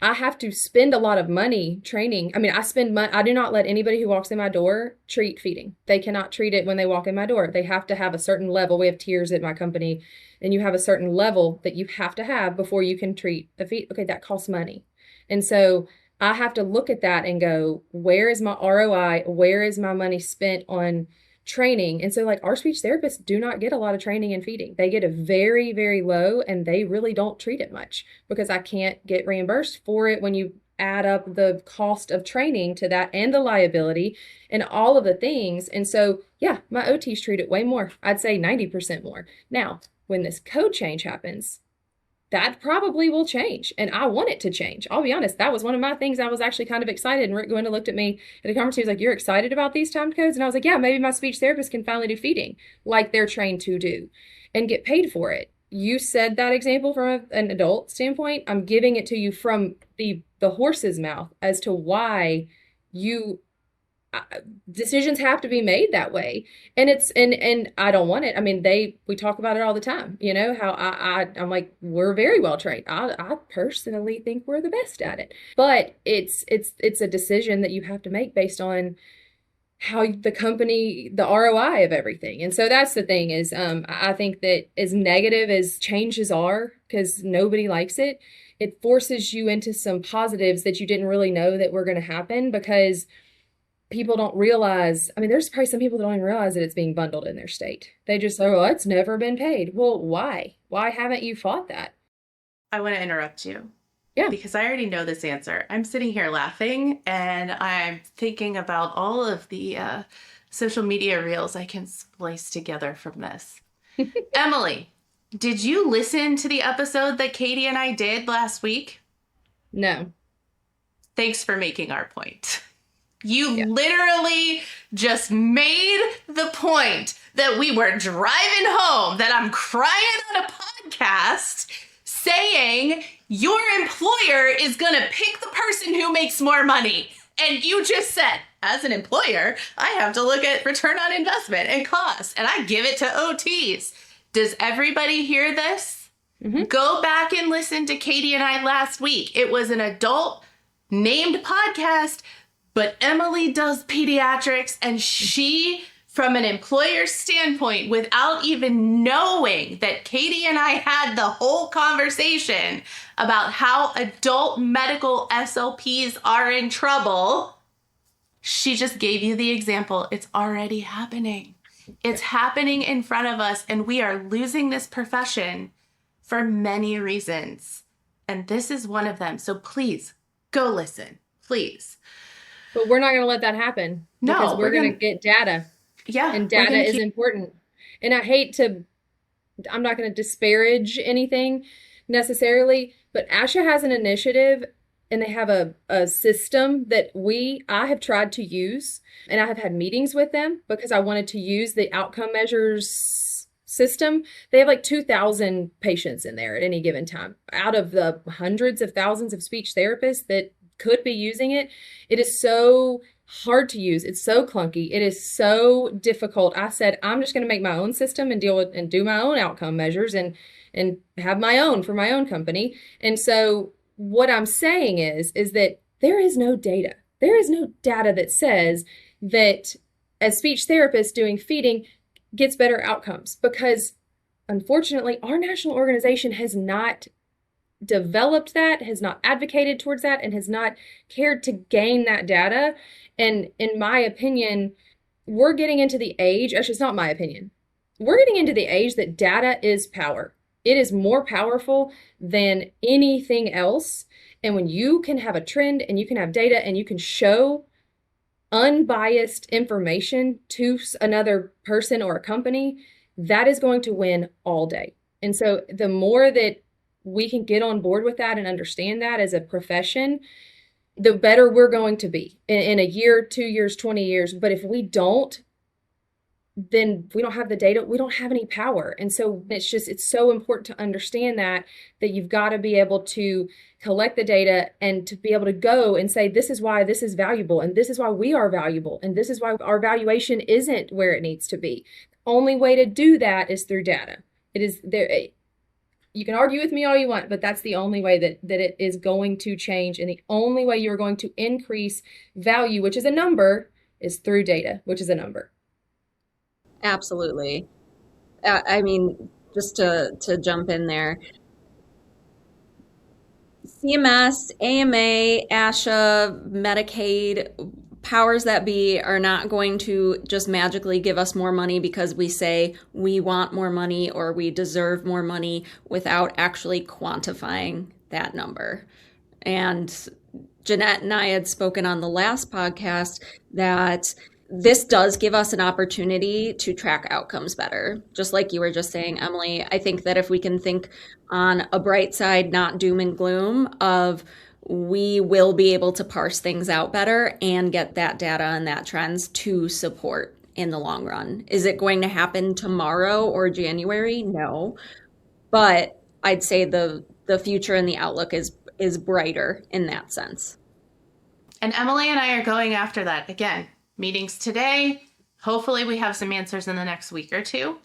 [SPEAKER 4] I have to spend a lot of money training. I mean, I do not let anybody who walks in my door treat feeding. They cannot treat it when they walk in my door. They have to have a certain level. We have tiers at my company, and you have a certain level that you have to have before you can treat a feed. Okay, that costs money. And so I have to look at that and go, where is my ROI? Where is my money spent on training? And so like our speech therapists do not get a lot of training in feeding. They get a very, very low, and they really don't treat it much because I can't get reimbursed for it when you add up the cost of training to that and the liability and all of the things. And so, yeah, my OTs treat it way more. I'd say 90% more. Now, when this code change happens, that probably will change. And I want it to change. I'll be honest. That was one of my things I was actually kind of excited. And Rick Goinda looked at me at a conference. He was like, you're excited about these timed codes? And I was like, yeah, maybe my speech therapist can finally do feeding like they're trained to do and get paid for it. You said that example from an adult standpoint. I'm giving it to you from the horse's mouth as to why decisions have to be made that way. And and I don't want it. I mean, we talk about it all the time, you know, how I'm like, we're very well trained. I personally think we're the best at it, but it's a decision that you have to make based on how the company, the ROI of everything. And so that's the thing is, I think that as negative as changes are, because nobody likes it, it forces you into some positives that you didn't really know that were going to happen, because people don't realize, I mean, there's probably some people that don't even realize that it's being bundled in their state. They just say, oh, it's never been paid. Well, why? Why haven't you fought that?
[SPEAKER 1] I want to interrupt you.
[SPEAKER 4] Yeah.
[SPEAKER 1] Because I already know this answer. I'm sitting here laughing and I'm thinking about all of the social media reels I can splice together from this. Emily, did you listen to the episode that Katie and I did last week?
[SPEAKER 4] No.
[SPEAKER 1] Thanks for making our point. You literally just made the point that we were driving home, that I'm crying on a podcast saying your employer is going to pick the person who makes more money. And you just said, as an employer, I have to look at return on investment and cost, and I give it to OTs. Does everybody hear this? Mm-hmm. Go back and listen to Katie and I last week. It was an adult named podcast, but Emily does pediatrics, and she, from an employer standpoint, without even knowing that Katie and I had the whole conversation about how adult medical SLPs are in trouble, she just gave you the example. It's already happening. It's happening in front of us, and we are losing this profession for many reasons. And this is one of them. So please go listen, please.
[SPEAKER 4] But we're not going to let that happen.
[SPEAKER 1] No,
[SPEAKER 4] because we're going to get data.
[SPEAKER 1] Yeah.
[SPEAKER 4] And data is important. And I'm not going to disparage anything necessarily, but ASHA has an initiative, and they have a system that I have tried to use, and I have had meetings with them because I wanted to use the outcome measures system. They have like 2,000 patients in there at any given time. Out of the hundreds of thousands of speech therapists that could be using it, it is so hard to use. It's so clunky. It is so difficult. I said, I'm just going to make my own system and deal with and do my own outcome measures and have my own for my own company. And so what I'm saying is that there is no data. There is no data that says that a speech therapist doing feeding gets better outcomes, because unfortunately our national organization has not developed that, has not advocated towards that, and has not cared to gain that data. And in my opinion, we're getting into the age, actually it's not my opinion, we're getting into the age that data is power. It is more powerful than anything else. And when you can have a trend and you can have data and you can show unbiased information to another person or a company, that is going to win all day. And so the more that we can get on board with that and understand that as a profession, the better we're going to be in a year, 2 years, 20 years. But if we don't, then we don't have the data, we don't have any power. And so it's so important to understand that you've got to be able to collect the data and to be able to go and say, this is why this is valuable, and this is why we are valuable, and this is why our valuation isn't where it needs to be. The only way to do that is through data. It is there. You can argue with me all you want, but that's the only way that it is going to change. And the only way you're going to increase value, which is a number, is through data, which is a number.
[SPEAKER 3] Absolutely. I mean, just to jump in there, CMS, AMA, ASHA, Medicaid, powers that be are not going to just magically give us more money because we say we want more money or we deserve more money without actually quantifying that number. And Jeanette and I had spoken on the last podcast that this does give us an opportunity to track outcomes better. Just like you were just saying, Emily, I think that if we can think on a bright side, not doom and gloom, of we will be able to parse things out better and get that data and that trends to support in the long run. Is it going to happen tomorrow or January? No. But I'd say the future and the outlook is brighter in that sense.
[SPEAKER 1] And Emily and I are going after that. Again, meetings today. Hopefully we have some answers in the next week or two.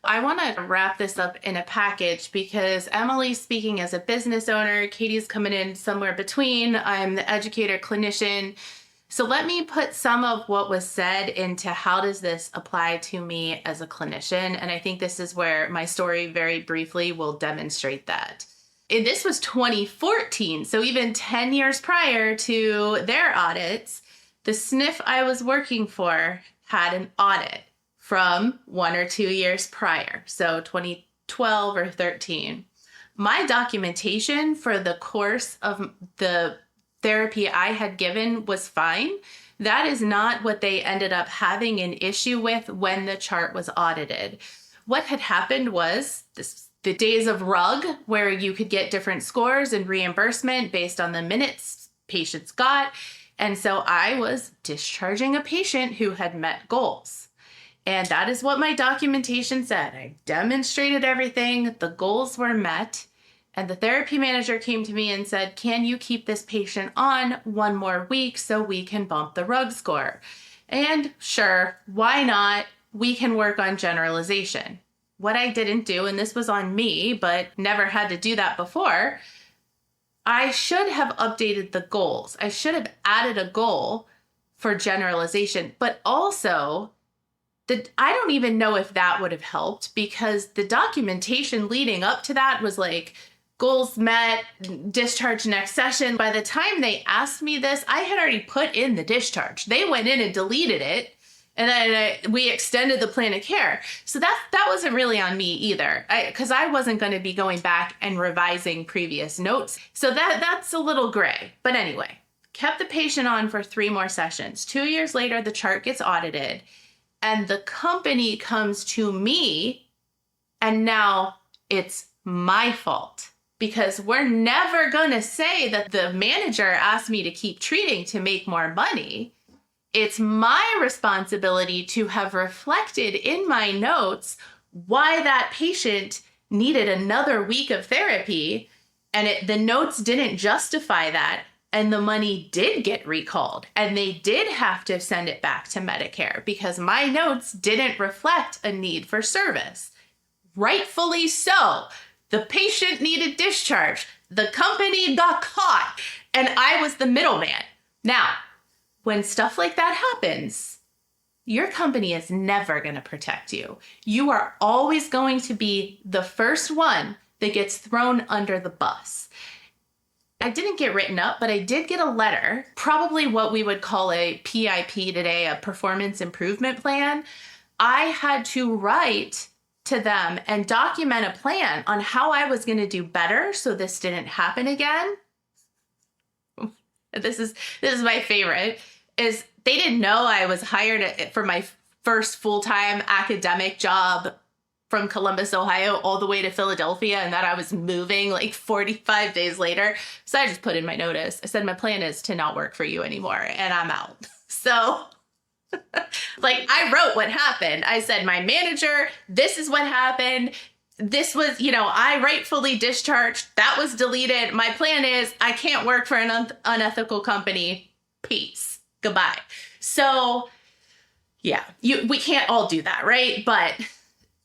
[SPEAKER 1] I want to wrap this up in a package because Emily's speaking as a business owner. Katie's coming in somewhere between. I'm the educator clinician. So let me put some of what was said into how does this apply to me as a clinician? And I think this is where my story very briefly will demonstrate that. And this was 2014. So even 10 years prior to their audits, the SNF I was working for had an audit from 1 or 2 years prior. So 2012 or 13. My documentation for the course of the therapy I had given was fine. That is not what they ended up having an issue with when the chart was audited. What had happened was the days of RUG, where you could get different scores and reimbursement based on the minutes patients got. And so I was discharging a patient who had met goals. And that is what my documentation said. I demonstrated everything. The goals were met. And the therapy manager came to me and said, can you keep this patient on 1 more week so we can bump the RUG score? And sure, why not? We can work on generalization. What I didn't do, and this was on me, but never had to do that before, I should have updated the goals. I should have added a goal for generalization, but also I don't even know if that would have helped, because the documentation leading up to that was like, goals met, discharge next session. By the time they asked me this, I had already put in the discharge. They went in and deleted it, and then we extended the plan of care. So that wasn't really on me either, because I wasn't going to be going back and revising previous notes. So that's a little gray. But anyway, kept the patient on for 3 more sessions. 2 years later, the chart gets audited, and the company comes to me, and now it's my fault. Because we're never going to say that the manager asked me to keep treating to make more money. It's my responsibility to have reflected in my notes why that patient needed another week of therapy, and the notes didn't justify that, and the money did get recalled, and they did have to send it back to Medicare because my notes didn't reflect a need for service. Rightfully so. The patient needed discharge. The company got caught, and I was the middleman. Now, when stuff like that happens, your company is never going to protect you. You are always going to be the first one that gets thrown under the bus. I didn't get written up, but I did get a letter, probably what we would call a PIP today, a performance improvement plan. I had to write to them and document a plan on how I was going to do better so this didn't happen again. This is my favorite, is they didn't know I was hired for my first full-time academic job from Columbus, Ohio, all the way to Philadelphia, and that I was moving like 45 days later. So I just put in my notice. I said, my plan is to not work for you anymore, and I'm out. So like, I wrote what happened. I said, my manager, this is what happened. This was, I rightfully discharged. That was deleted. My plan is I can't work for an unethical company. Peace. Goodbye. So yeah, we can't all do that, right? But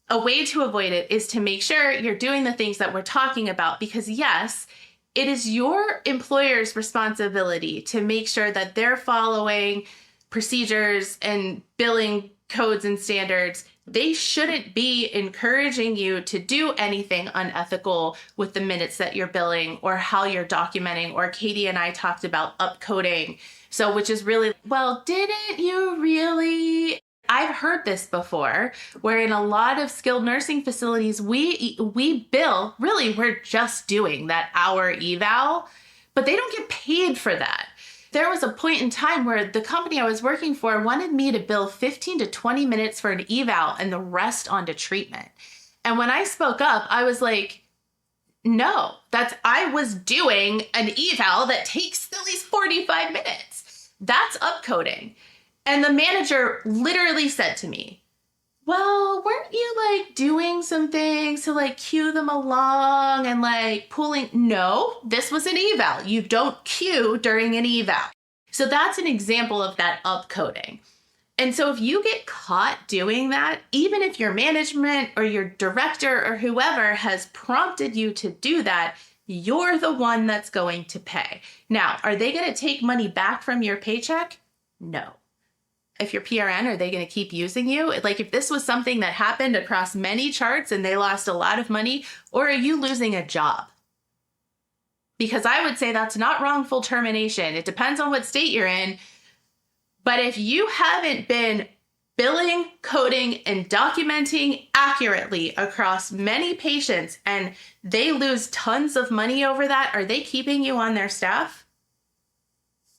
[SPEAKER 1] a way to avoid it is to make sure you're doing the things that we're talking about, because yes, it is your employer's responsibility to make sure that they're following procedures and billing codes and standards. They shouldn't be encouraging you to do anything unethical with the minutes that you're billing or how you're documenting. Or Katie and I talked about upcoding. So, which is really, well, didn't you really? I've heard this before, where in a lot of skilled nursing facilities, we bill, really, we're just doing that hour eval, but they don't get paid for that. There was a point in time where the company I was working for wanted me to bill 15 to 20 minutes for an eval and the rest onto treatment. And when I spoke up, I was like, no, I was doing an eval that takes at least 45 minutes. That's upcoding. And the manager literally said to me, well, weren't you doing some things to cue them along and pulling? No, this was an eval. You don't cue during an eval. So that's an example of that upcoding. And so if you get caught doing that, even if your management or your director or whoever has prompted you to do that, you're the one that's going to pay. Now, are they going to take money back from your paycheck? No. If you're PRN, are they going to keep using you? If this was something that happened across many charts and they lost a lot of money, or are you losing a job? because I would say that's not wrongful termination. It depends on what state you're in. But if you haven't been billing, coding, and documenting accurately across many patients and they lose tons of money over that, are they keeping you on their staff?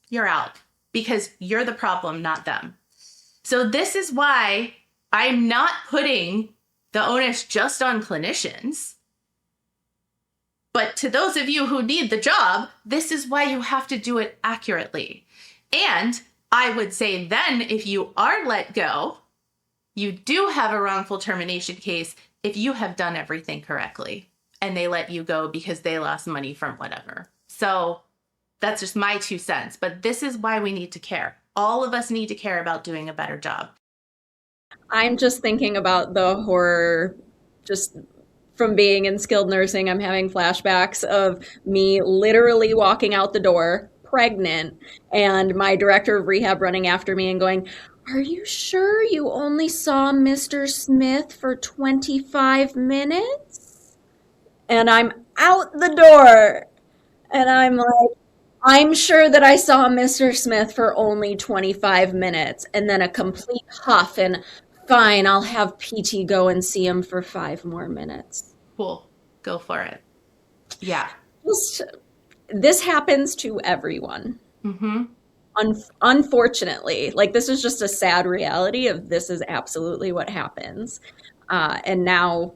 [SPEAKER 1] You're out because you're the problem, not them. So this is why I'm not putting the onus just on clinicians. But to those of you who need the job, this is why you have to do it accurately. And I would say then if you are let go, you do have a wrongful termination case if you have done everything correctly and they let you go because they lost money from whatever. So that's just my 2 cents. But this is why we need to care. All of us need to care about doing a better job.
[SPEAKER 3] I'm just thinking about the horror just from being in skilled nursing. I'm having flashbacks of me literally walking out the door pregnant and my director of rehab running after me and going, "Are you sure you only saw Mr. Smith for 25 minutes? And I'm out the door and I'm like, "I'm sure that I saw Mr. Smith for only 25 minutes. And then a complete huff and fine, I'll have PT go and see him for 5 more minutes.
[SPEAKER 1] Cool. Go for it. Yeah.
[SPEAKER 3] This happens to everyone.
[SPEAKER 1] Mm-hmm.
[SPEAKER 3] Unfortunately, like this is just a sad reality of this is absolutely what happens. And now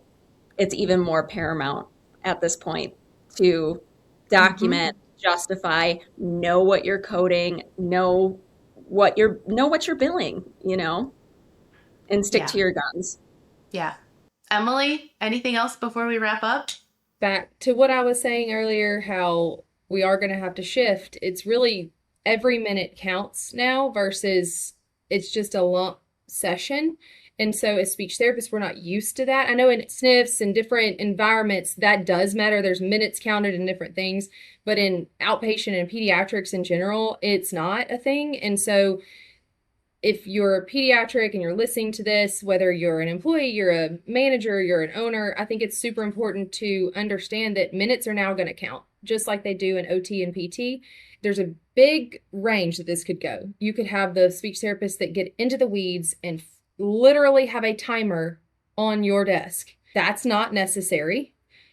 [SPEAKER 3] it's even more paramount at this point to document, justify, know what you're coding, know what you're billing, and stick to your guns.
[SPEAKER 1] Yeah. Emily, anything else before we wrap up?
[SPEAKER 4] Back to what I was saying earlier, how we are going to have to shift. It's really every minute counts now versus it's just a lump session. And so as speech therapists, we're not used to that. I know in SNFs and different environments, that does matter. There's minutes counted and different things. But in outpatient and pediatrics in general, it's not a thing. And so if you're a pediatric and you're listening to this, whether you're an employee, you're a manager, you're an owner, I think it's super important to understand that minutes are now going to count, just like they do in OT and PT. There's a big range that this could go. You could have the speech therapists that get into the weeds and literally have a timer on your desk. That's not necessary.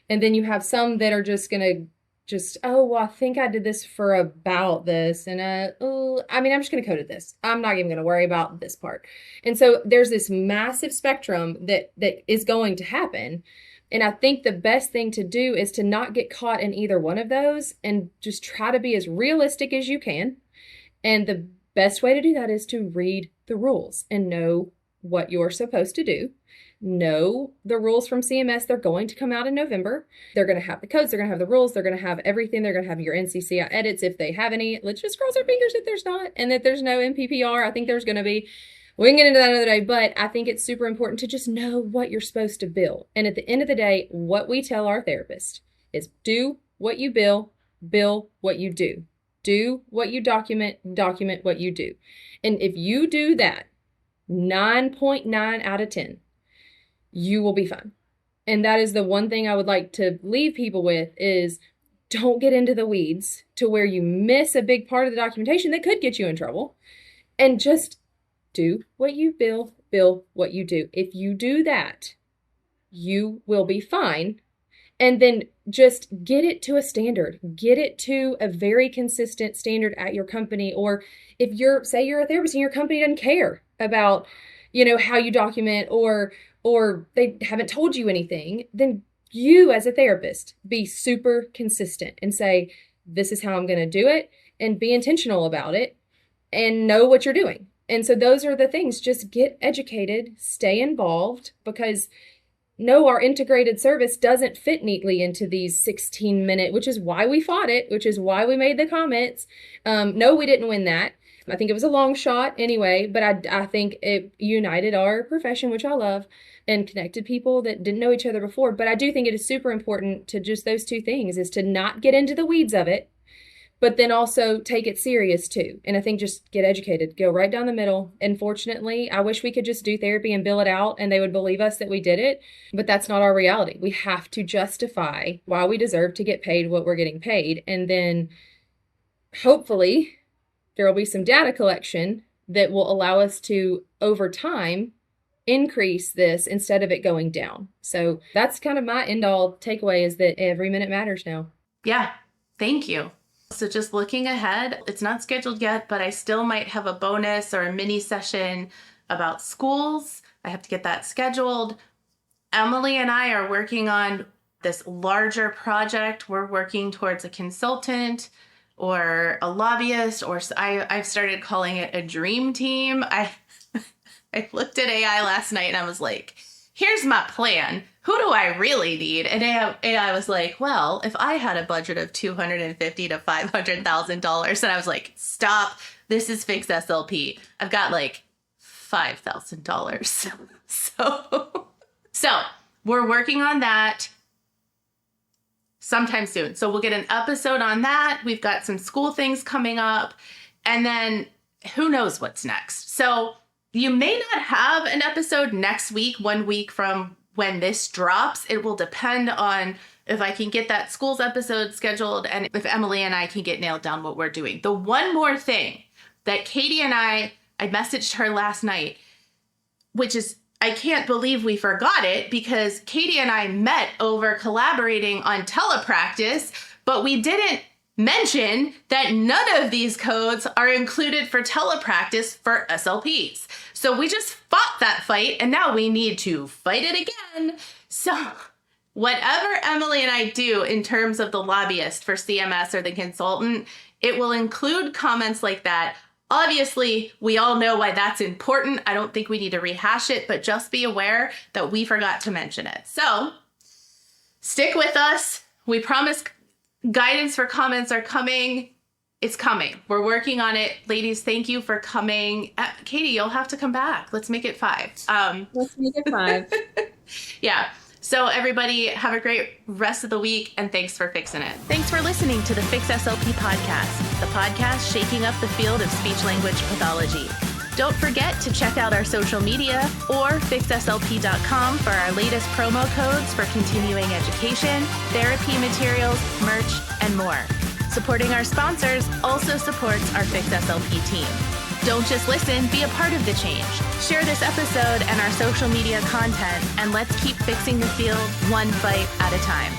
[SPEAKER 4] And then you have some that are just going to oh, well, I think I did this for about this. And, I'm just going to code it this. I'm not even going to worry about this part. And so there's this massive spectrum that is going to happen. And I think the best thing to do is to not get caught in either one of those and just try to be as realistic as you can. And the best way to do that is to read the rules and know what you're supposed to do. Know the rules from CMS. They're going to come out in November. They're going to have the codes. They're going to have the rules. They're going to have everything. They're going to have your NCCI edits if they have any. Let's just cross our fingers that there's not and that there's no MPPR. I think there's going to be. We can get into that another day, but I think it's super important to just know what you're supposed to bill. And at the end of the day, what we tell our therapist is do what you bill what you do. Do what you document what you do. And if you do that, 9.9 out of 10, you will be fine. And that is the one thing I would like to leave people with is don't get into the weeds to where you miss a big part of the documentation that could get you in trouble. And just do what you bill what you do. If you do that, you will be fine. And then just get it to a standard. Get it to a very consistent standard at your company. Or if say you're a therapist and your company doesn't care about, how you document or they haven't told you anything, then you as a therapist be super consistent and say, this is how I'm going to do it, and be intentional about it and know what you're doing. And so those are the things. Just get educated, stay involved, because no, our integrated service doesn't fit neatly into these 16-minute, which is why we fought it, which is why we made the comments. No, we didn't win that. I think it was a long shot anyway, but I think it united our profession, which I love, and connected people that didn't know each other before. But I do think it is super important to just those two things, is to not get into the weeds of it, but then also take it serious too. And I think just get educated, go right down the middle. Unfortunately, I wish we could just do therapy and bill it out and they would believe us that we did it, but that's not our reality. We have to justify why we deserve to get paid what we're getting paid. And then hopefully there will be some data collection that will allow us to, over time, increase this instead of it going down. So that's kind of my end all takeaway, is that every minute matters now.
[SPEAKER 1] Yeah, thank you. So just looking ahead, it's not scheduled yet, but I still might have a bonus or a mini session about schools. I have to get that scheduled. Emily and I are working on this larger project. We're working towards a consultant or a lobbyist, or I've started calling it a dream team. I looked at AI last night and I was like, here's my plan. Who do I really need? And AI was like, well, if I had a budget of $250,000 to $500,000, and I was like, stop. This is Fix SLP. I've got like $5,000. So we're working on that sometime soon. So we'll get an episode on that. We've got some school things coming up, and then who knows what's next. So you may not have an episode next week, 1 week from when this drops. It will depend on if I can get that schools episode scheduled and if Emily and I can get nailed down what we're doing. The one more thing that Katie and I messaged her last night, which is, I can't believe we forgot it, because Katie and I met over collaborating on telepractice, but we didn't mention that none of these codes are included for telepractice for SLPs. So we just fought that fight, and now we need to fight it again. So whatever Emily and I do in terms of the lobbyist for CMS or the consultant, it will include comments like that. Obviously, we all know why that's important. I don't think we need to rehash it, but just be aware that we forgot to mention it. So stick with us. We promise guidance for comments are coming. It's coming. We're working on it. Ladies, thank you for coming. Katie, you'll have to come back. Let's make it 5.
[SPEAKER 3] Let's make it 5.
[SPEAKER 1] Yeah. So everybody have a great rest of the week, and thanks for fixing it. Thanks for listening to the Fix SLP podcast, the podcast shaking up the field of speech-language pathology. Don't forget to check out our social media or fixslp.com for our latest promo codes for continuing education, therapy materials, merch, and more. Supporting our sponsors also supports our Fix SLP team. Don't just listen, be a part of the change. Share this episode and our social media content, and let's keep fixing the field one fight at a time.